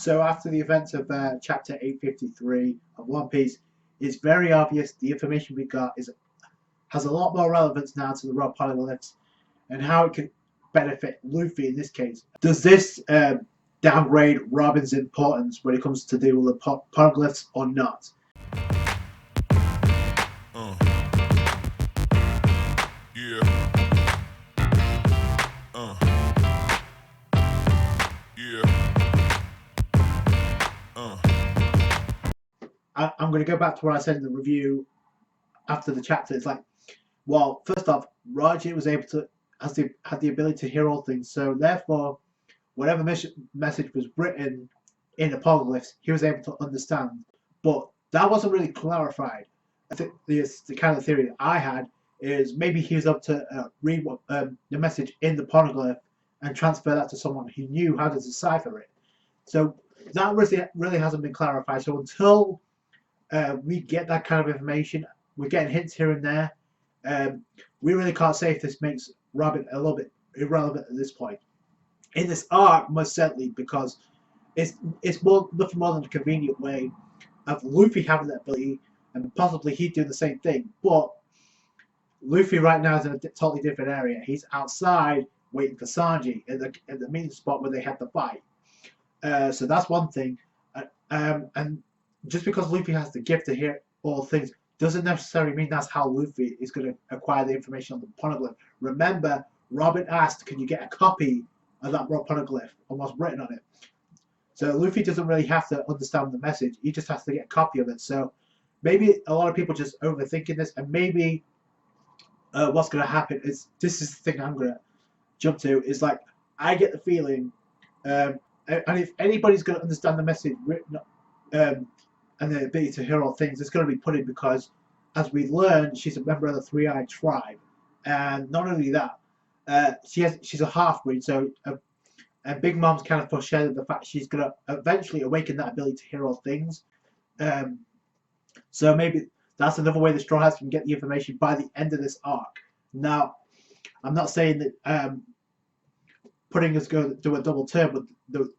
So after the events of chapter 853 of One Piece, it's very obvious the information we got has a lot more relevance now to the raw polyglyphs and how it could benefit Luffy in this case. Does this downgrade Robin's importance when it comes to deal with the polyglyphs or not? I'm going to go back to what I said in the review after the chapter. It's like, well, first off, Roger was able to had the ability to hear all things, so therefore, whatever message was written in the polyglyphs, he was able to understand. But that wasn't really clarified. I think the kind of theory that I had is maybe he was able to read the message in the polyglyph and transfer that to someone who knew how to decipher it. So that really hasn't been clarified. So until we get that kind of information, we're getting hints here and there. We really can't say if this makes Robin a little bit irrelevant at this point. In this arc, most certainly, because it's nothing more than a convenient way of Luffy having that ability, and possibly he doing the same thing. But Luffy right now is in a totally different area. He's outside waiting for Sanji at the meeting spot where they had the fight. So that's one thing. And just because Luffy has the gift to hear all things doesn't necessarily mean that's how Luffy is going to acquire the information on the poneglyph. Remember, Robin asked, can you get a copy of that raw poneglyph and what's written on it? So Luffy doesn't really have to understand the message. He just has to get a copy of it. So maybe a lot of people just overthinking this, and maybe what's going to happen is, this is the thing I'm going to jump to, is like, I get the feeling, and if anybody's going to understand the message written and the ability to hear all things, it's going to be Pudding, because as we learned, she's a member of the Three-Eyed Tribe, and not only that, she's a half-breed, so and Big Mom's kind of foreshadowed the fact she's going to eventually awaken that ability to hear all things. So maybe that's another way the Straw Hats can get the information by the end of this arc. Now, I'm not saying that Pudding is going to do a double turn, but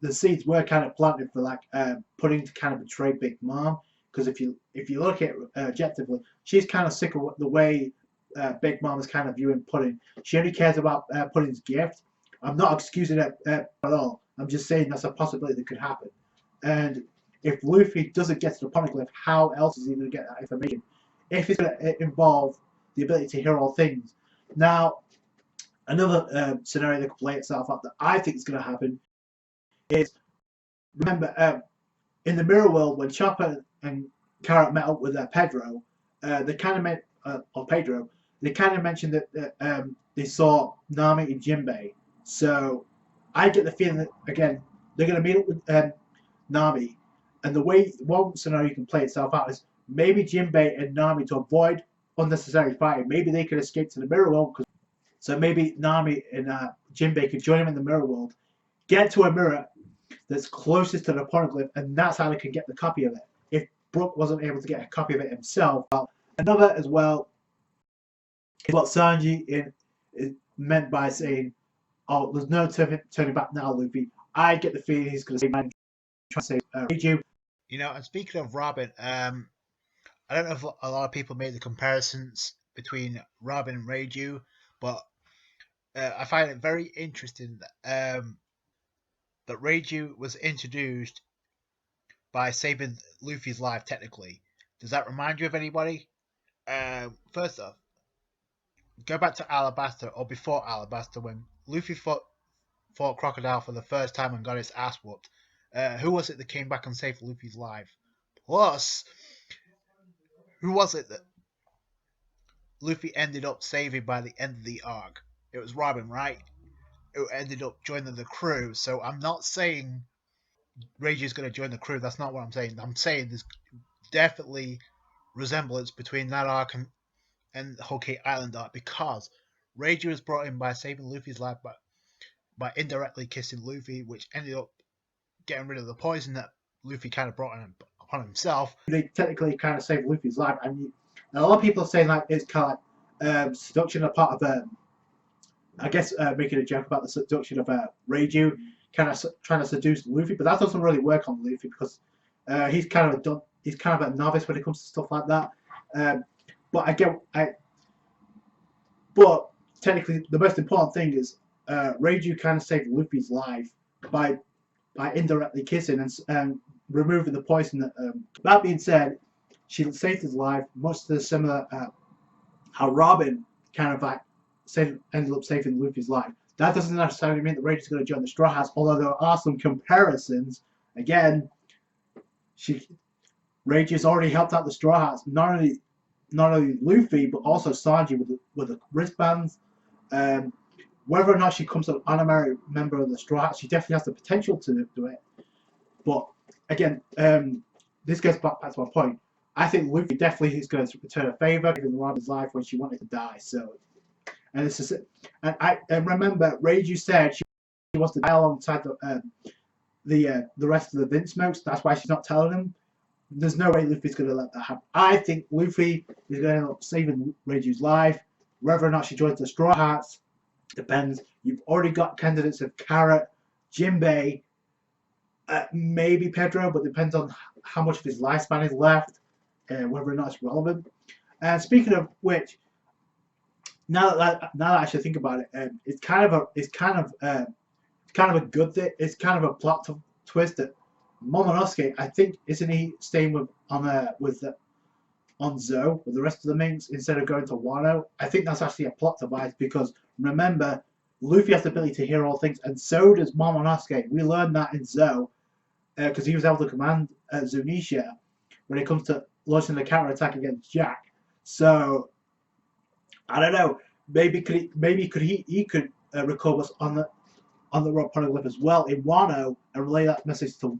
the seeds were kind of planted for like Pudding to kind of betray Big Mom, because if you look at it objectively, she's kind of sick of the way Big Mom is kind of viewing Pudding. She only cares about Pudding's gift. I'm not excusing it at all. I'm just saying that's a possibility that could happen. And if Luffy doesn't get to the poneglyph, how else is he going to get that information? If it's going to involve the ability to hear all things. Now, another scenario that could play itself out that I think is going to happen is, remember, in the Mirror World, when Chopper and Carrot met up with Pedro, they kind of met, or Pedro, they kind of mentioned that they saw Nami and Jinbei. So I get the feeling that, again, they're going to meet up with Nami, and the way one scenario can play itself out is maybe Jinbei and Nami, to avoid unnecessary fighting, maybe they could escape to the Mirror World. So maybe Nami and Jinbei could join him in the Mirror World, get to a mirror that's closest to the poneglyph, and that's how they can get the copy of it. If Brook wasn't able to get a copy of it himself. Another as well is what Sanji meant by saying, oh, there's no turning back now, Luffy. I get the feeling he's going to say, man, try to say, Reiju. You know, and speaking of Robin, I don't know if a lot of people made the comparisons between Robin and Reiju, but I find it very interesting that Reiju was introduced by saving Luffy's life, technically. Does that remind you of anybody? First off, go back to Alabasta, or before Alabasta, when Luffy fought Crocodile for the first time and got his ass whooped. Who was it that came back and saved Luffy's life? Plus, who was it that Luffy ended up saving by the end of the arc? It was Robin, right? Who ended up joining the crew. So I'm not saying Reiju's going to join the crew. That's not what I'm saying. I'm saying there's definitely resemblance between that arc and the Whole Cake Island arc, because Reiju was brought in by saving Luffy's life by indirectly kissing Luffy, which ended up getting rid of the poison that Luffy kind of brought upon himself. They technically kind of saved Luffy's life, and a lot of people are saying like it's kind of seduction, a part of I guess making a joke about the seduction of Reiju, kind of trying to seduce Luffy, but that doesn't really work on Luffy because he's kind of a novice when it comes to stuff like that. But technically, the most important thing is Reiju kind of saved Luffy's life by indirectly kissing and removing the poison. That being said, she saved his life, much to the similar how Robin kind of like ended up saving Luffy's life. That doesn't necessarily mean that Reiju's going to join the Straw Hats, although there are some comparisons. Again, Reiju's already helped out the Straw Hats, not only Luffy, but also Sanji with the wristbands. Whether or not she becomes an honorary member of the Straw Hats, she definitely has the potential to do it. But again, this goes back to my point. I think Luffy definitely is going to return a favor, giving Robin's life when she wanted to die. So, and this is it. And remember, Reiju said she wants to die alongside the rest of the Vince Smokes. That's why she's not telling him. There's no way Luffy's going to let that happen. I think Luffy is going to end up saving Reiju's life. Whether or not she joins the Straw Hats depends. You've already got candidates of Carrot, Jinbei, maybe Pedro, but depends on how much of his lifespan is left, whether or not it's relevant. And speaking of which, now that I should think about it, it's kind of a good thing. It's kind of a plot twist that Momonosuke, I think, isn't he staying on Zou with the rest of the minks instead of going to Wano? I think that's actually a plot device because remember, Luffy has the ability to hear all things, and so does Momonosuke. We learned that in Zou because he was able to command Zunisha when it comes to launching the counter attack against Jack. So I don't know. Maybe he could record us on the rock poneglyph as well in Wano and relay that message to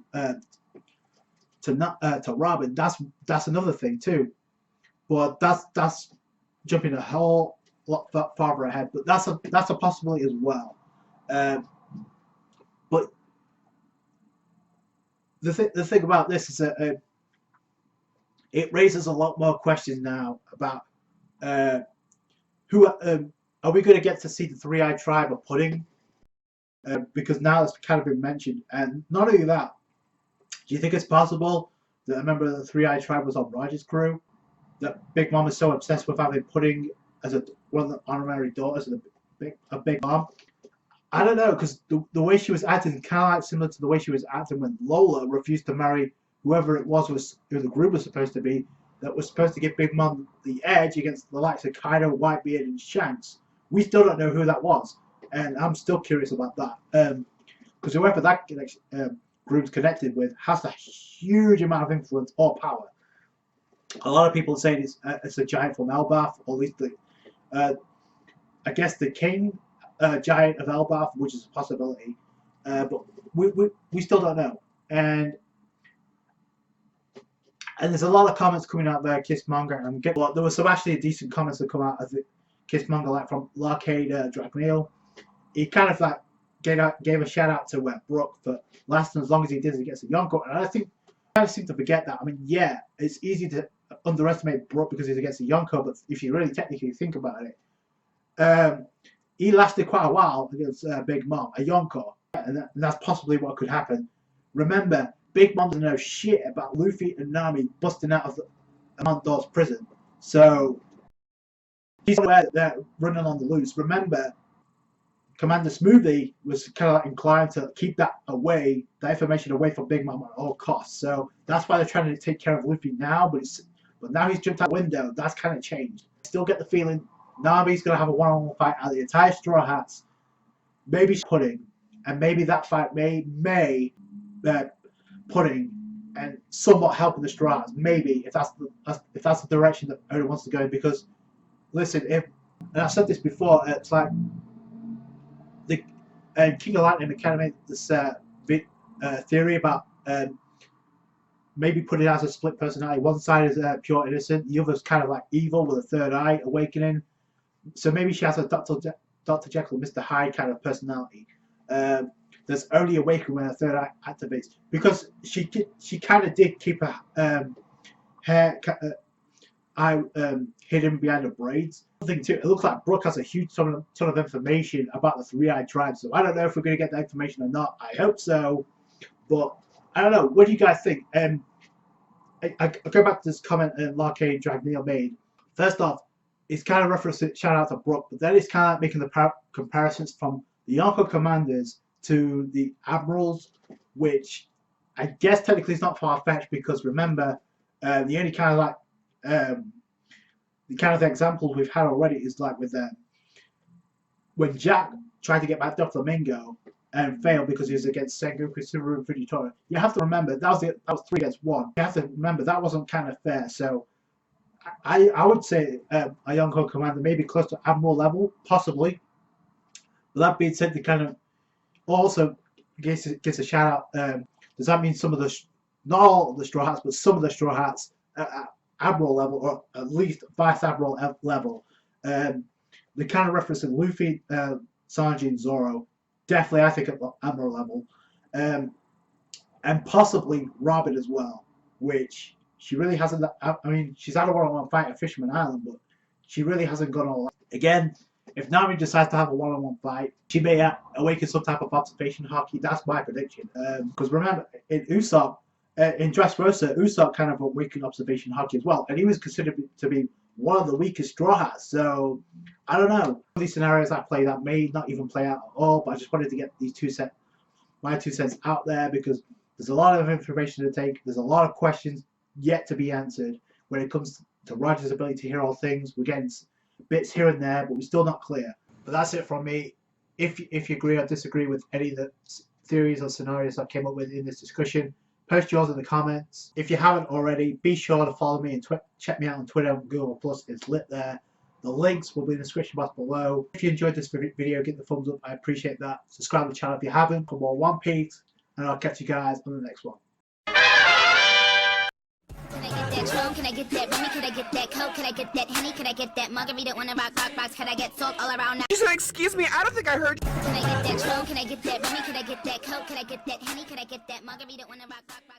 Robin. That's another thing too. But that's jumping a whole lot farther ahead. But that's a possibility as well. But the thing about this is that it raises a lot more questions now about who are we going to get to see the Three-Eyed Tribe of Pudding? Because now it's kind of been mentioned, and not only that, do you think it's possible that a member of the Three-Eyed Tribe was on Roger's crew? That Big Mom is so obsessed with having Pudding as one of the honorary daughters of Big Mom? I don't know, because the way she was acting kind of like similar to the way she was acting when Lola refused to marry whoever it was who the group was supposed to be, that was supposed to give Big Mom the edge against the likes of Kaido, Whitebeard, and Shanks. We still don't know who that was, and I'm still curious about that. Because whoever that group's connected with has a huge amount of influence or power. A lot of people say it's a giant from Elbaf, or at least I guess the king giant of Elbaf, which is a possibility. But we still don't know. And there's a lot of comments coming out there, Kiss Manga, and there was some actually decent comments that come out of the Kiss Manga, like from Larcade Dragneel. He kind of like gave a shout out to Brook for lasting as long as he did against the Yonko, and I think I kind of seem to forget that. I mean, yeah, it's easy to underestimate Brook because he's against the Yonko, but if you really technically think about it, he lasted quite a while against Big Mom, a Yonko, and that's possibly what could happen. Remember, Big Mom doesn't know shit about Luffy and Nami busting out of the Mount Doors prison, so he's aware that they're running on the loose. Remember, Commander Smoothie was kind of like inclined to keep that information away from Big Mom at all costs. So that's why they're trying to take care of Luffy now. But now he's jumped out the window. That's kind of changed. I still get the feeling Nami's going to have a one-on-one fight out of the entire Straw Hats. Maybe Pudding, and maybe that fight may Pudding and somewhat helping the Straw Hats. Maybe if that's the direction that Oda wants to go. Because listen, and I've said this before, it's like. King of Lightning kind of made this theory about maybe putting it as a split personality. One side is pure innocent, the other's kind of like evil with a third eye awakening. So maybe she has a Dr. Jekyll, Mr. Hyde kind of personality. There's only awakening when a third eye activates, because she kind of did keep her hair hidden behind her braids. Thing too, it looks like Brook has a huge ton of information about the Three-Eyed Tribe, so I don't know if we're going to get that information or not. I hope so, but I don't know. What do you guys think? I go back to this comment Larkade Dragneel made. First off, it's kind of referencing shout out to Brook, but then it's kind of making the comparisons from the Yonko commanders to the admirals, which I guess technically is not far-fetched, because remember, the only kind of like the kind of examples we've had already is like with when Jack tried to get back to Flamingo and failed because he was against Sengoku, Subaru, and Fujitora. You have to remember that was 3 against 1. You have to remember that wasn't kind of fair. So I would say a Yonko commander maybe close to admiral level, possibly. But that being said, the kind of also gets a shout out. Does that mean some of the, not all of the Straw Hats, but some of the Straw Hats admiral level, or at least vice admiral level? The kind of reference to Luffy, Sanji, and Zoro, definitely I think at admiral level, and possibly Robin as well, which she really hasn't. I mean, she's had a one-on-one fight at Fisherman Island, but she really hasn't gone all out. Again, if Nami decides to have a one-on-one fight, she may awaken some type of observation hockey. That's my prediction. Because remember, in Usopp, in Dressrosa, Usopp kind of awakened observation hockey as well, and he was considered to be one of the weakest Straw Hats. So I don't know. These scenarios that play that may not even play out at all. But I just wanted to get my 2 cents out there, because there's a lot of information to take. There's a lot of questions yet to be answered when it comes to Roger's ability to hear all things. We're getting bits here and there, but we're still not clear. But that's it from me. If you agree or disagree with any of the theories or scenarios I came up with in this discussion, post yours in the comments. If you haven't already, be sure to follow me and check me out on Twitter and Google+. It's lit there. The links will be in the description box below. If you enjoyed this video, give the thumbs up. I appreciate that. Subscribe to the channel if you haven't for more One Piece, and I'll catch you guys on the next one. Can I get that Tron? Can I get that Remy? Can I get that Coke? Can I get that Henny? Can I get that Margarita on a rock box? Can I get salt all around now? She said, excuse me, I don't think I heard. Can I get that Tron? Can I get that Remy? Can I get that Coke? Can I get that Henny? Can I get that Margarita on a rock box?